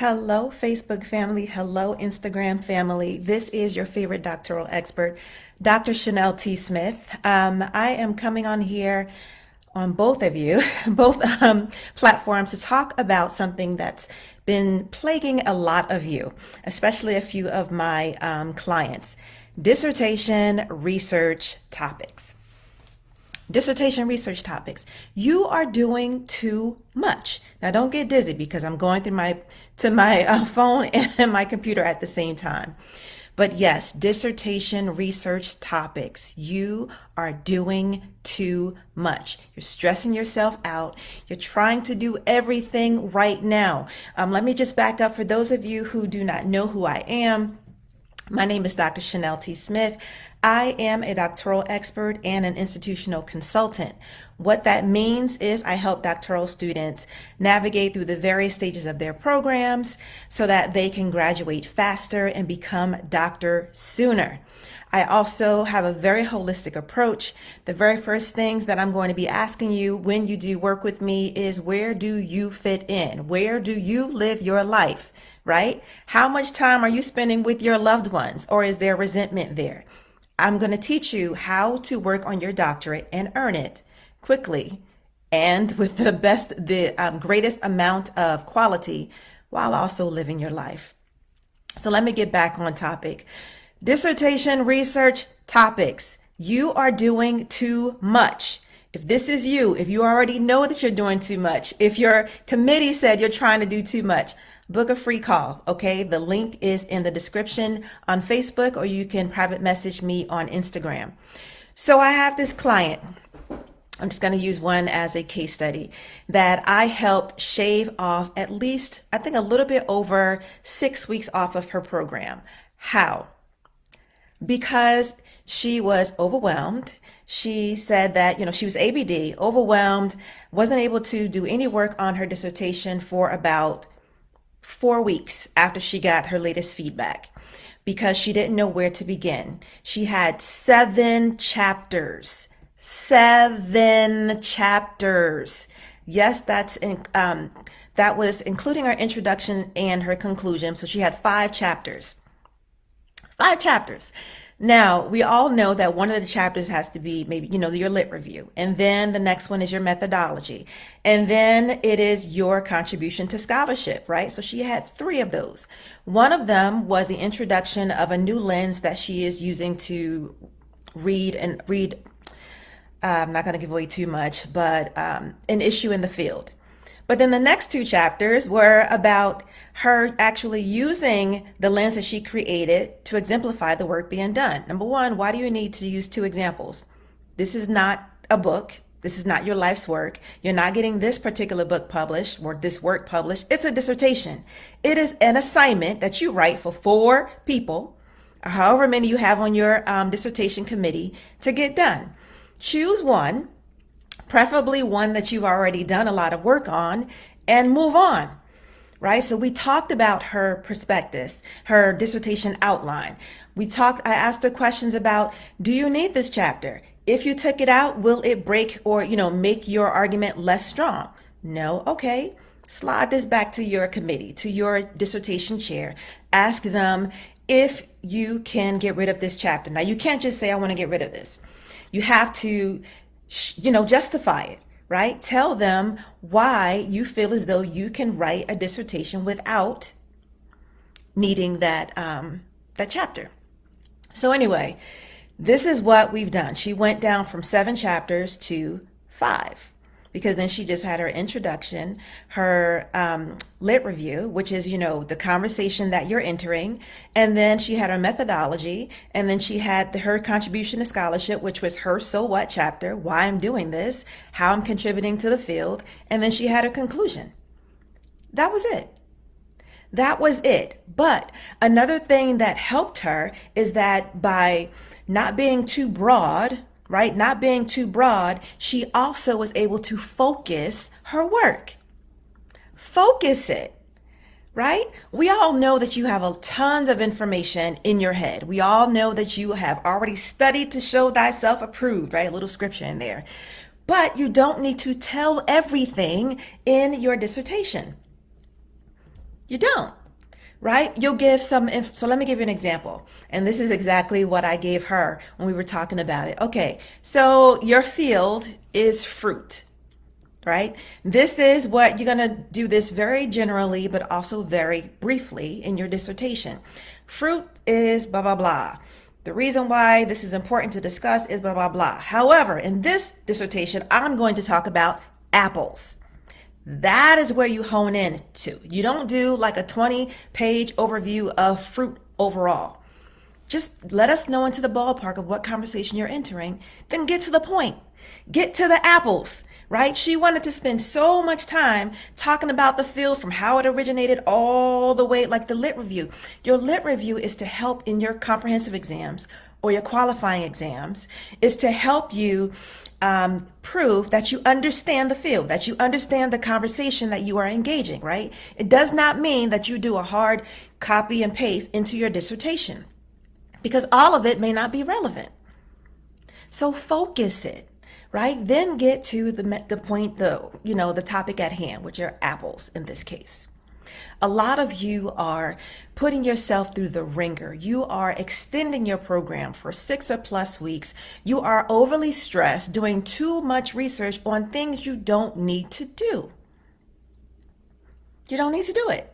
Hello, Facebook family. Hello, Instagram family. This is your favorite doctoral expert, Dr. Chanel T. Smith. I am coming on here on both of you, both platforms to talk about something that's been plaguing a lot of you, especially a few of my clients, dissertation research topics. Dissertation research topics. You are doing too much. Now don't get dizzy because I'm going through my phone and my computer at the same time. But yes, dissertation research topics. You are doing too much. You're stressing yourself out. You're trying to do everything right now. Let me just back up for those of you who do not know who I am. My name is Dr. Chanel T. Smith. I am a doctoral expert and an institutional consultant. What that means is I help doctoral students navigate through the various stages of their programs so that they can graduate faster and become doctor sooner. I also have a very holistic approach. The very first things that I'm going to be asking you when you do work with me is, where do you fit in? Where do you live your life, right? How much time are you spending with your loved ones, or is there resentment there? I'm going to teach you how to work on your doctorate and earn it quickly and with the greatest amount of quality while also living your life. So let me get back on topic. Dissertation research topics. You are doing too much. If this is you, if you already know that you're doing too much, if your committee said you're trying to do too much, book a free call, okay? The link is in the description on Facebook, or you can private message me on Instagram. So I have this client, I'm just going to use one as a case study, that I helped shave off at least, I think, a little bit over 6 weeks off of her program. How? Because she was overwhelmed. She said that, she was ABD, overwhelmed, wasn't able to do any work on her dissertation for about 4 weeks after she got her latest feedback because she didn't know where to begin. She had 7 chapters. 7 chapters. Yes, that was including her introduction and her conclusion. So she had 5 chapters. 5 chapters. Now, we all know that one of the chapters has to be maybe, your lit review. And then the next one is your methodology. And then it is your contribution to scholarship, right? So she had 3 of those. One of them was the introduction of a new lens that she is using to read. I'm not going to give away too much, but an issue in the field. But then the next 2 chapters were about her actually using the lens that she created to exemplify the work being done. Number 1, why do you need to use 2 examples? This is not a book. This is not your life's work. You're not getting this particular book published or this work published. It's a dissertation. It is an assignment that you write for 4 people, however many you have on your dissertation committee, to get done. Choose one, preferably one that you've already done a lot of work on, and move on. Right? So we talked about her prospectus, her dissertation outline. I asked her questions about, do you need this chapter? If you took it out, will it break or, make your argument less strong? No. Okay. Slide this back to your committee, to your dissertation chair. Ask them if you can get rid of this chapter. Now, you can't just say, I want to get rid of this. You have to, justify it. Right? Tell them why you feel as though you can write a dissertation without needing that chapter. So anyway, this is what we've done. She went down from 7 chapters to 5. Because then she just had her introduction, her lit review, which is, the conversation that you're entering. And then she had her methodology. And then she had her contribution to scholarship, which was her so what chapter, why I'm doing this, how I'm contributing to the field. And then she had her conclusion. That was it. That was it. But another thing that helped her is that by not being too broad, right? Not being too broad, she also was able to focus her work. Focus it, right? We all know that you have tons of information in your head. We all know that you have already studied to show thyself approved, right? A little scripture in there. But you don't need to tell everything in your dissertation. You don't, right? You'll give so let me give you an example. And this is exactly what I gave her when we were talking about it. Okay, so your field is fruit, right? This is what you're going to do this very generally, but also very briefly in your dissertation. Fruit is blah, blah, blah. The reason why this is important to discuss is blah, blah, blah. However, in this dissertation, I'm going to talk about apples. That is where you hone in to. You don't do like a 20-page overview of fruit overall. Just let us know into the ballpark of what conversation you're entering, then get to the point. Get to the apples, right? She wanted to spend so much time talking about the field from how it originated all the way, like the lit review. Your lit review is to help in your comprehensive exams or your qualifying exams, is to help you prove that you understand the field, that you understand the conversation that you are engaging, right? It does not mean that you do a hard copy and paste into your dissertation, because all of it may not be relevant. So focus it, right? Then get to the point, the topic at hand, which are apples in this case. A lot of you are putting yourself through the ringer. You are extending your program for 6 or plus weeks. You are overly stressed, doing too much research on things you don't need to do. You don't need to do it.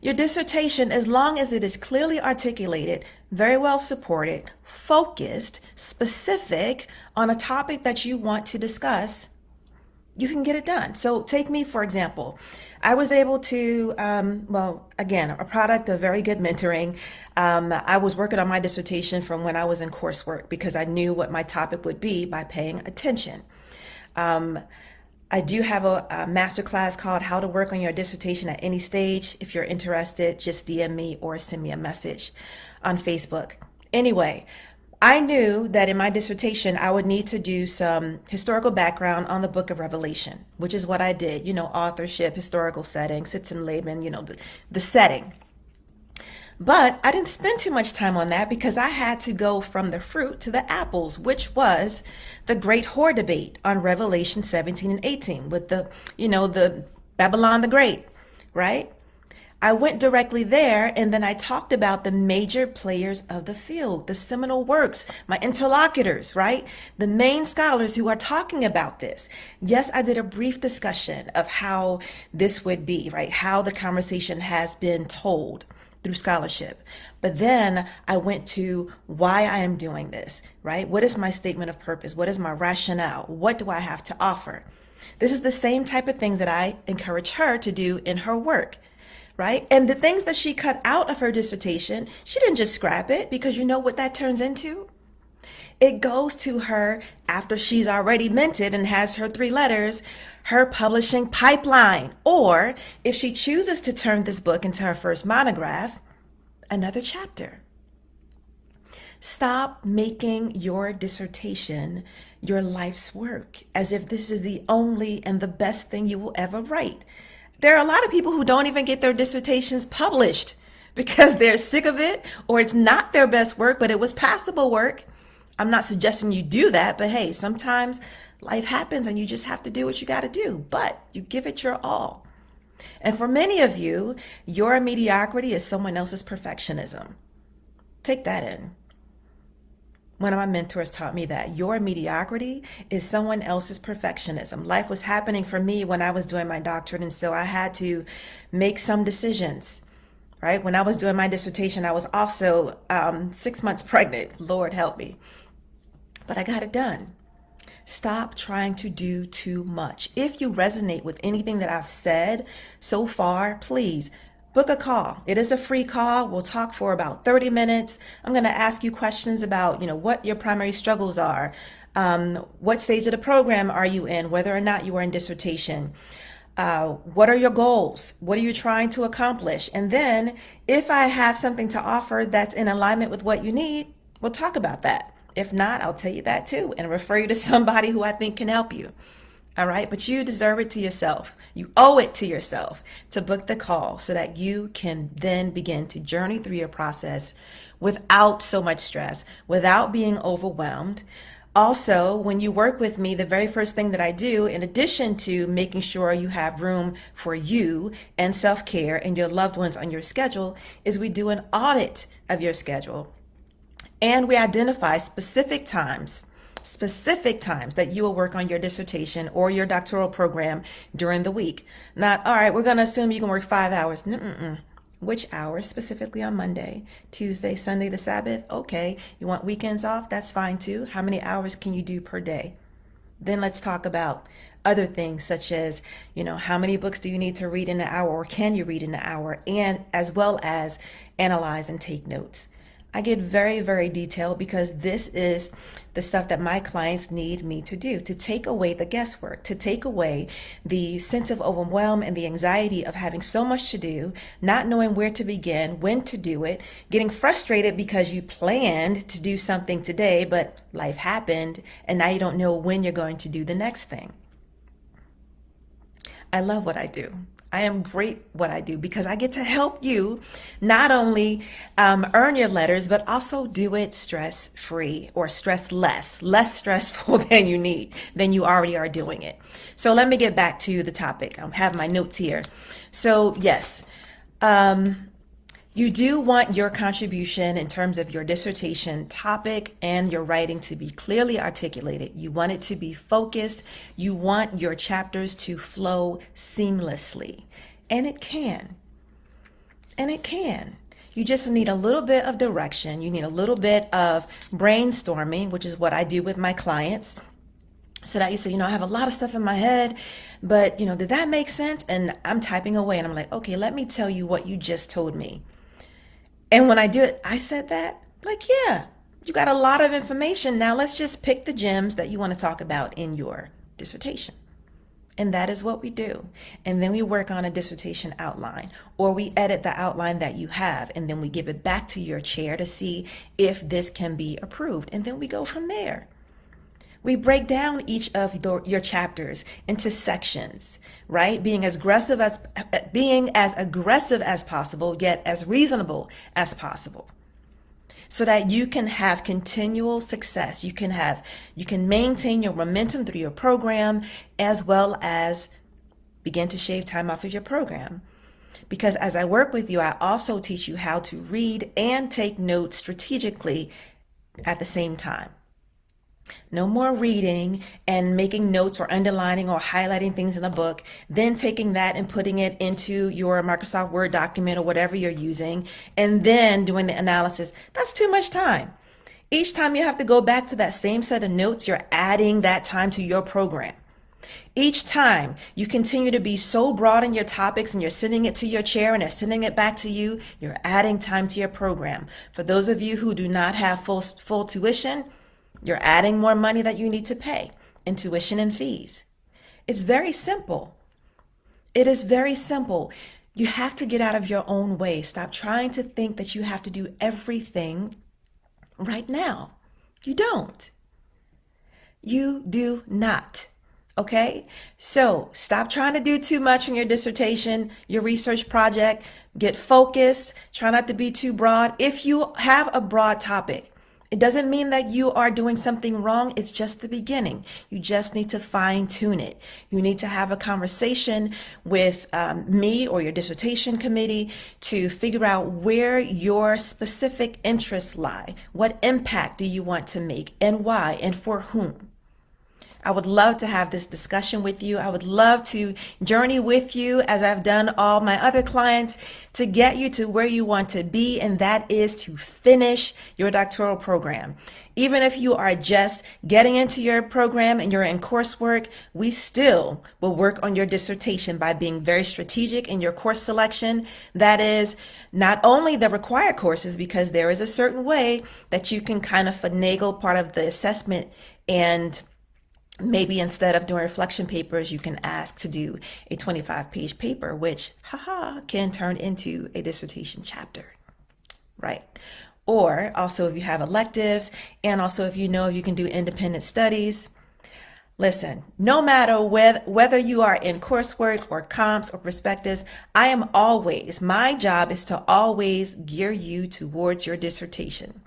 Your dissertation, as long as it is clearly articulated, very well supported, focused, specific on a topic that you want to discuss, you can get it done. So take me, for example. I was able to, again, a product of very good mentoring. I was working on my dissertation from when I was in coursework because I knew what my topic would be by paying attention. I do have a masterclass called How to Work on Your Dissertation at Any Stage. If you're interested, just DM me or send me a message on Facebook. Anyway, I knew that in my dissertation, I would need to do some historical background on the book of Revelation, which is what I did, authorship, historical setting, Sitz and Laban, the setting. But I didn't spend too much time on that because I had to go from the fruit to the apples, which was the great whore debate on Revelation 17 and 18 with the Babylon the Great, right? I went directly there, and then I talked about the major players of the field, the seminal works, my interlocutors, right? The main scholars who are talking about this. Yes, I did a brief discussion of how this would be, right? How the conversation has been told through scholarship. But then I went to why I am doing this, right? What is my statement of purpose? What is my rationale? What do I have to offer? This is the same type of things that I encourage her to do in her work. Right? And the things that she cut out of her dissertation, she didn't just scrap it, because you know what that turns into? It goes to her, after she's already minted and has her 3 letters, her publishing pipeline. Or if she chooses to turn this book into her first monograph, another chapter. Stop making your dissertation your life's work as if this is the only and the best thing you will ever write. There are a lot of people who don't even get their dissertations published because they're sick of it, or it's not their best work, but it was passable work. I'm not suggesting you do that, but hey, sometimes life happens and you just have to do what you got to do, but you give it your all. And for many of you, your mediocrity is someone else's perfectionism. Take that in. One of my mentors taught me that your mediocrity is someone else's perfectionism. Life was happening for me when I was doing my doctorate, and so I had to make some decisions, right? When I was doing my dissertation, I was also 6 months pregnant. Lord help me. But I got it done. Stop trying to do too much. If you resonate with anything that I've said so far, please book a call. It is a free call. We'll talk for about 30 minutes. I'm going to ask you questions about, what your primary struggles are. What stage of the program are you in, whether or not you are in dissertation? What are your goals? What are you trying to accomplish? And then if I have something to offer that's in alignment with what you need, we'll talk about that. If not, I'll tell you that too and refer you to somebody who I think can help you. All right. But you deserve it to yourself. You owe it to yourself to book the call so that you can then begin to journey through your process without so much stress, without being overwhelmed, Also, when you work with me, the very first thing that I do, in addition to making sure you have room for you and self-care and your loved ones on your schedule, is we do an audit of your schedule. And we identify specific times that you will work on your dissertation or your doctoral program during the week. Not, all right, we're going to assume you can work 5 hours. Mm-mm. Which hours specifically on Monday, Tuesday, Sunday, the Sabbath? Okay. You want weekends off? That's fine too. How many hours can you do per day? Then let's talk about other things such as, how many books do you need to read in an hour or can you read in an hour? And as well as analyze and take notes. I get very, very detailed because this is the stuff that my clients need me to do, to take away the guesswork, to take away the sense of overwhelm and the anxiety of having so much to do, not knowing where to begin, when to do it, getting frustrated because you planned to do something today, but life happened and now you don't know when you're going to do the next thing. I love what I do. I am great what I do because I get to help you not only earn your letters, but also do it stress-free or less stressful than you already are doing it. So let me get back to the topic. I have my notes here. So yes, you do want your contribution in terms of your dissertation topic and your writing to be clearly articulated. You want it to be focused. You want your chapters to flow seamlessly. And it can. You just need a little bit of direction. You need a little bit of brainstorming, which is what I do with my clients. So that you say, I have a lot of stuff in my head, but, did that make sense? And I'm typing away and I'm like, okay, let me tell you what you just told me. And when I do it, I said that, like, yeah, you got a lot of information. Now let's just pick the gems that you want to talk about in your dissertation. And that is what we do. And then we work on a dissertation outline, or we edit the outline that you have, and then we give it back to your chair to see if this can be approved. And then we go from there. We break down each of your chapters into sections, right? Being as aggressive as possible, yet as reasonable as possible, so that you can have continual success. You can maintain your momentum through your program, as well as begin to shave time off of your program. Because as I work with you, I also teach you how to read and take notes strategically at the same time. No more reading and making notes or underlining or highlighting things in the book, then taking that and putting it into your Microsoft Word document or whatever you're using, and then doing the analysis. That's too much time. Each time you have to go back to that same set of notes, you're adding that time to your program. Each time you continue to be so broad in your topics and you're sending it to your chair and they're sending it back to you, you're adding time to your program. For those of you who do not have full tuition, you're adding more money that you need to pay in tuition and fees. It's very simple. It is very simple. You have to get out of your own way. Stop trying to think that you have to do everything right now. You don't. You do not. Okay? So stop trying to do too much in your dissertation, your research project. Get focused. Try not to be too broad. If you have a broad topic, it doesn't mean that you are doing something wrong. It's just the beginning. You just need to fine tune it. You need to have a conversation with me or your dissertation committee to figure out where your specific interests lie. What impact do you want to make and why and for whom? I would love to have this discussion with you. I would love to journey with you as I've done all my other clients to get you to where you want to be, and that is to finish your doctoral program. Even if you are just getting into your program and you're in coursework, we still will work on your dissertation by being very strategic in your course selection. That is not only the required courses, because there is a certain way that you can kind of finagle part of the assessment, and maybe instead of doing reflection papers, you can ask to do a 25-page paper, which, can turn into a dissertation chapter, right? Or also if you have electives, and also if you can do independent studies. Listen, no matter whether you are in coursework or comps or perspectives, my job is to always gear you towards your dissertation.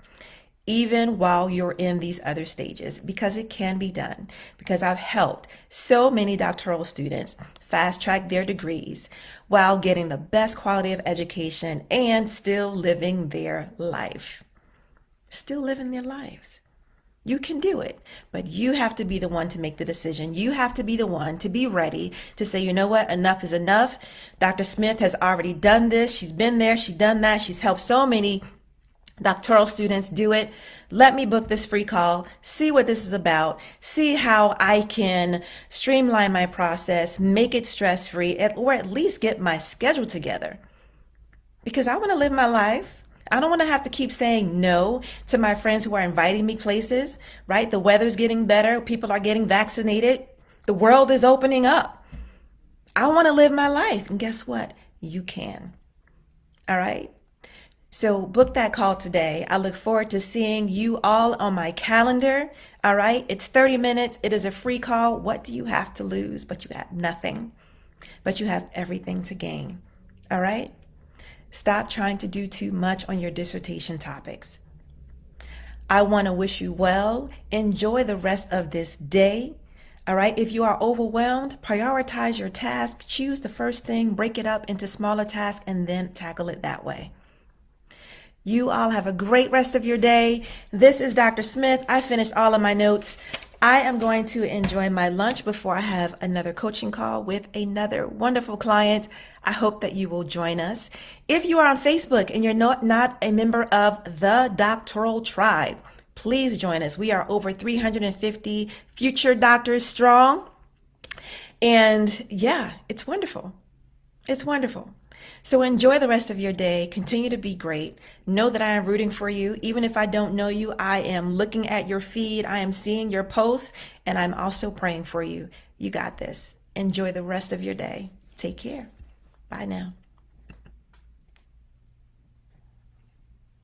even while you're in these other stages, because it can be done. Because I've helped so many doctoral students fast track their degrees while getting the best quality of education and still living their life. Still living their lives. You can do it, but you have to be the one to make the decision. You have to be the one to be ready to say, you know what, enough is enough. Dr. Smith has already done this. She's been there. She's done that. She's helped so many doctoral students do it. Let me book this free call, see what this is about, see how I can streamline my process, make it stress-free, or at least get my schedule together. Because I want to live my life. I don't want to have to keep saying no to my friends who are inviting me places, right? The weather's getting better. People are getting vaccinated. The world is opening up. I want to live my life. And guess what? You can. All right. So book that call today. I look forward to seeing you all on my calendar. All right. It's 30 minutes. It is a free call. What do you have to lose? But you have nothing. But you have everything to gain. All right. Stop trying to do too much on your dissertation topics. I want to wish you well. Enjoy the rest of this day. All right. If you are overwhelmed, prioritize your tasks. Choose the first thing, break it up into smaller tasks, and then tackle it that way. You all have a great rest of your day. This is Dr. Smith. I finished all of my notes. I am going to enjoy my lunch before I have another coaching call with another wonderful client. I hope that you will join us. If you are on Facebook and you're not a member of the Doctoral Tribe, please join us. We are over 350 future doctors strong. And yeah, it's wonderful. It's wonderful. So enjoy the rest of your day. Continue to be great. Know that I am rooting for you. Even if I don't know you, I am looking at your feed. I am seeing your posts, and I'm also praying for you. You got this. Enjoy the rest of your day. Take care. Bye now.